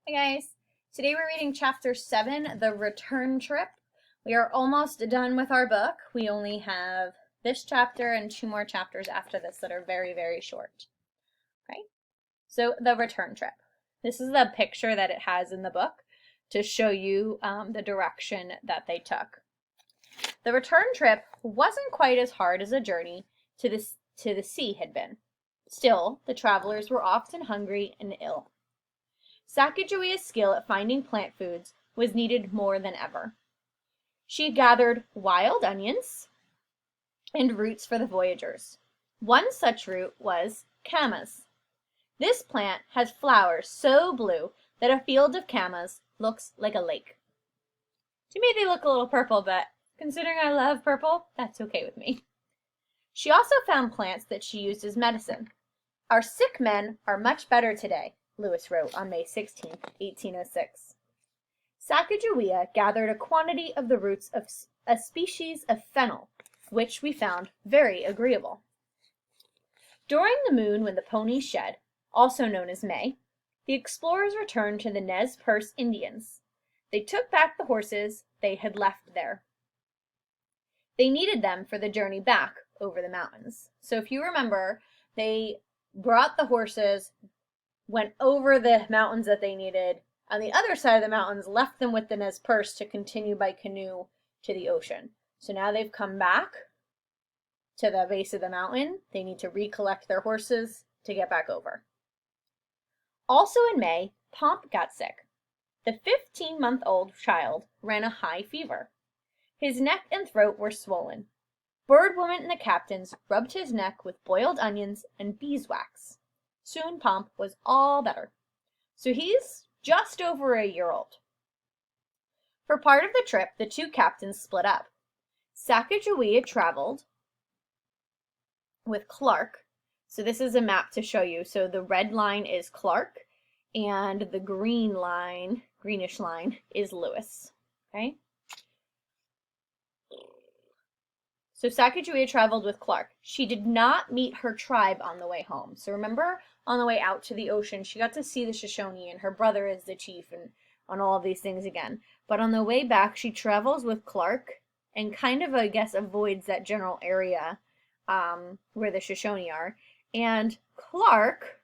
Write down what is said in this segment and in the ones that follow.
Hi guys, today we're reading chapter 7, The Return Trip. We are almost done with our book. We only have this chapter and 2 more chapters after this that are very, very short. Okay, so The Return Trip. This is the picture that it has in the book to show you the direction that they took. The return trip wasn't quite as hard as a journey to the sea had been. Still, the travelers were often hungry and ill. Sacagawea's skill at finding plant foods was needed more than ever. She gathered wild onions and roots for the voyagers. One such root was camas. This plant has flowers so blue that a field of camas looks like a lake. To me, they look a little purple, but considering I love purple, that's okay with me. She also found plants that she used as medicine. Our sick men are much better today, Lewis wrote on May 16, 1806. Sacagawea gathered a quantity of the roots of a species of fennel, which we found very agreeable. During the moon when the ponies shed, also known as May, the explorers returned to the Nez Perce Indians. They took back the horses they had left there. They needed them for the journey back over the mountains. So if you remember, they brought the horses, went over the mountains that they needed. On the other side of the mountains, left them with the Nez Perce to continue by canoe to the ocean. So now they've come back to the base of the mountain. They need to recollect their horses to get back over. Also in May, Pomp got sick. The 15-month-old child ran a high fever. His neck and throat were swollen. Bird Woman and the captains rubbed his neck with boiled onions and beeswax. Soon Pomp was all better. So he's just over a year old. For part of the trip, the two captains split up. Sacagawea traveled with Clark. So this is a map to show you. So the red line is Clark, and the greenish line, is Lewis. Okay? So Sacagawea traveled with Clark. She did not meet her tribe on the way home. So remember, on the way out to the ocean, she got to see the Shoshone, and her brother is the chief, and on all of these things again. But on the way back, she travels with Clark and kind of, I guess, avoids that general area where the Shoshone are. And Clark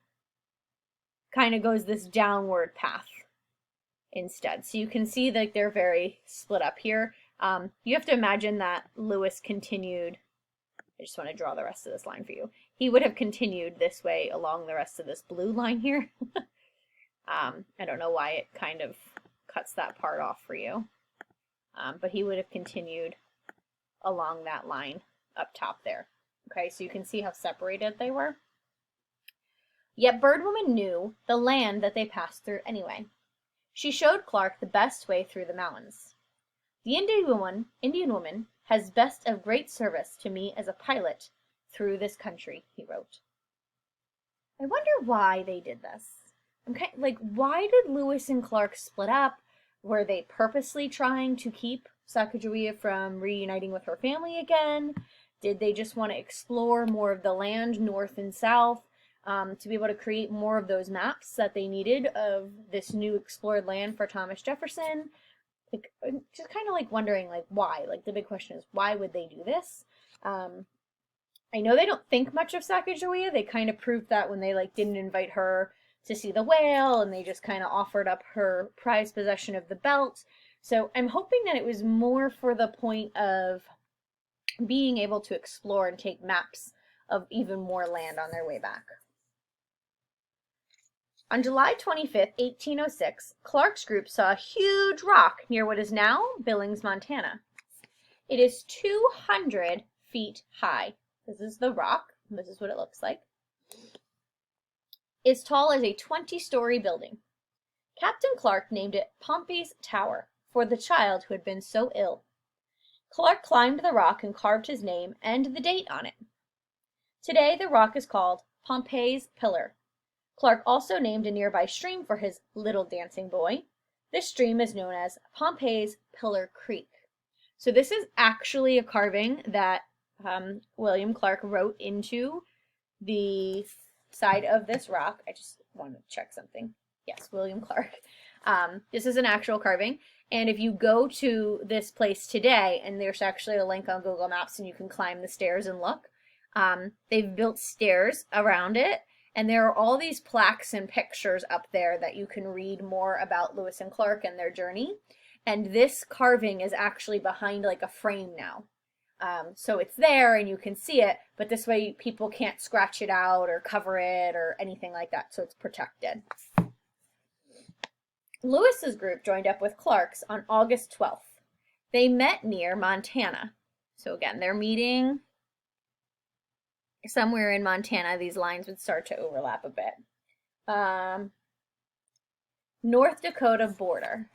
kind of goes this downward path instead. So you can see that they're very split up here. You have to imagine that Lewis continued. I just want to draw the rest of this line for you. He would have continued this way along the rest of this blue line here. I don't know why it kind of cuts that part off for you. But he would have continued along that line up top there. Okay, so you can see how separated they were. Yet Bird Woman knew the land that they passed through anyway. She showed Clark the best way through the mountains. The Indian woman has best of great service to me as a pilot through this country, he wrote. I wonder why they did this. Why did Lewis and Clark split up? Were they purposely trying to keep Sacagawea from reuniting with her family again? Did they just want to explore more of the land, north and south, to be able to create more of those maps that they needed of this new explored land for Thomas Jefferson? Just kind of wondering why. The big question is, why would they do this? I know they don't think much of Sacagawea. They kind of proved that when they didn't invite her to see the whale, and they just kind of offered up her prized possession of the belt. So I'm hoping that it was more for the point of being able to explore and take maps of even more land on their way back. On July 25th, 1806, Clark's group saw a huge rock near what is now Billings, Montana. It is 200 feet high. This is the rock. This is what it looks like. It's tall as a 20-story building. Captain Clark named it Pompey's Tower for the child who had been so ill. Clark climbed the rock and carved his name and the date on it. Today, the rock is called Pompey's Pillar. Clark also named a nearby stream for his little dancing boy. This stream is known as Pompey's Pillar Creek. So this is actually a carving that William Clark wrote into the side of this rock. I just want to check something. Yes, William Clark. This is an actual carving. And if you go to this place today, and there's actually a link on Google Maps and you can climb the stairs and look, they've built stairs around it. And there are all these plaques and pictures up there that you can read more about Lewis and Clark and their journey. And this carving is actually behind like a frame now. So it's there and you can see it, but this way people can't scratch it out or cover it or anything like that, so it's protected. Lewis's group joined up with Clark's on August 12th. They met near Montana. So again, they're meeting somewhere in Montana. These lines would start to overlap a bit. North Dakota border.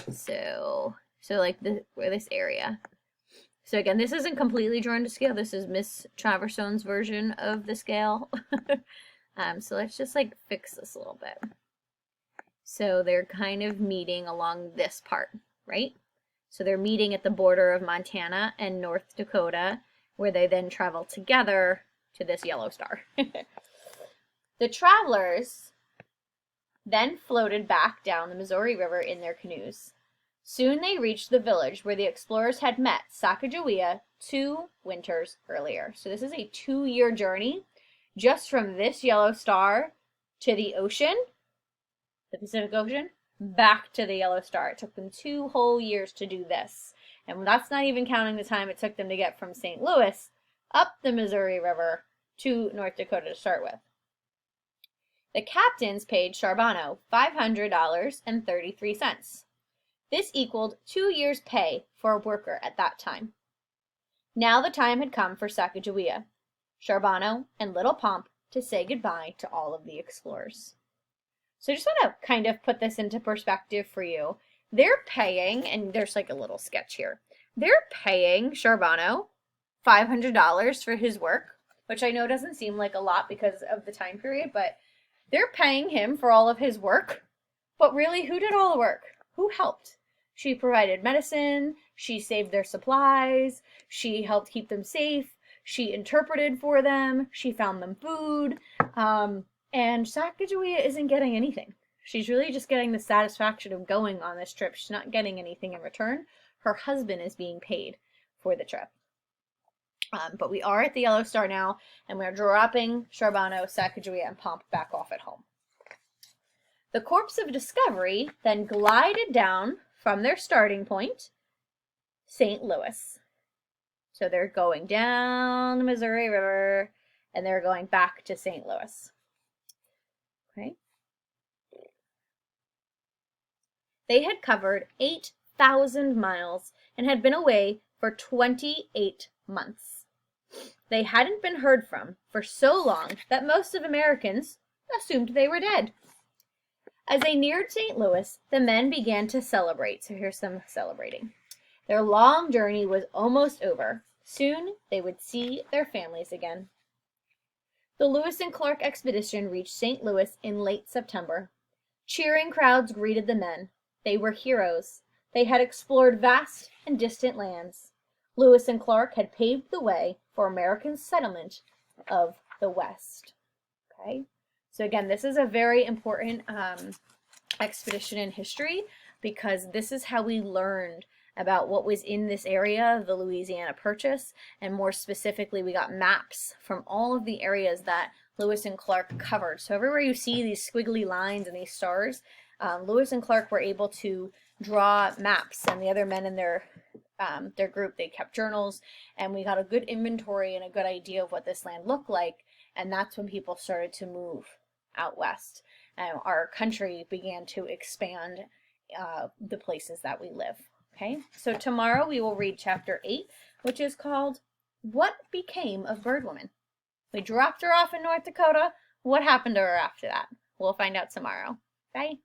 So like this area. So again, this isn't completely drawn to scale. This is Miss Traversone's version of the scale. So let's just like fix this a little bit. So they're kind of meeting along this part, right? So they're meeting at the border of Montana and North Dakota, where they then travel together to this yellow star. The travelers then floated back down the Missouri River in their canoes. Soon they reached the village where the explorers had met Sacagawea 2 winters earlier. So this is a 2-year journey just from this yellow star to the ocean, the Pacific Ocean, back to the yellow star. It took them 2 whole years to do this. And that's not even counting the time it took them to get from St. Louis up the Missouri River to North Dakota to start with. The captains paid Charbonneau $500.33. This equaled 2 years' pay for a worker at that time. Now the time had come for Sacagawea, Charbonneau, and Little Pomp to say goodbye to all of the explorers. So I just want to kind of put this into perspective for you. They're paying, and there's like a little sketch here, they're paying Charbonneau $500 for his work, which I know doesn't seem like a lot because of the time period, but they're paying him for all of his work. But really, who did all the work? Who helped? She provided medicine, she saved their supplies, she helped keep them safe, she interpreted for them, she found them food, and Sacagawea isn't getting anything. She's really just getting the satisfaction of going on this trip. She's not getting anything in return. Her husband is being paid for the trip. But we are at the Yellow Star now, and we're dropping Charbonneau, Sacagawea, and Pomp back off at home. The Corps of Discovery then glided down from their starting point, St. Louis. So they're going down the Missouri River, and they're going back to St. Louis. Okay. They had covered 8,000 miles and had been away for 28 months. They hadn't been heard from for so long that most of Americans assumed they were dead. As they neared St. Louis, the men began to celebrate. So here's them celebrating. Their long journey was almost over. Soon they would see their families again. The Lewis and Clark expedition reached St. Louis in late September. Cheering crowds greeted the men. They were heroes. They had explored vast and distant lands. Lewis and Clark had paved the way for American settlement of the West. Okay. So again, this is a very important expedition in history because this is how we learned about what was in this area, the Louisiana Purchase, and more specifically, we got maps from all of the areas that Lewis and Clark covered. So everywhere you see these squiggly lines and these stars, Lewis and Clark were able to draw maps, and the other men in their group, they kept journals, and we got a good inventory and a good idea of what this land looked like, and that's when people started to move out west. Our country began to expand the places that we live. Okay, so tomorrow we will read chapter 8, which is called What Became of Birdwoman? We dropped her off in North Dakota. What happened to her after that? We'll find out tomorrow. Bye.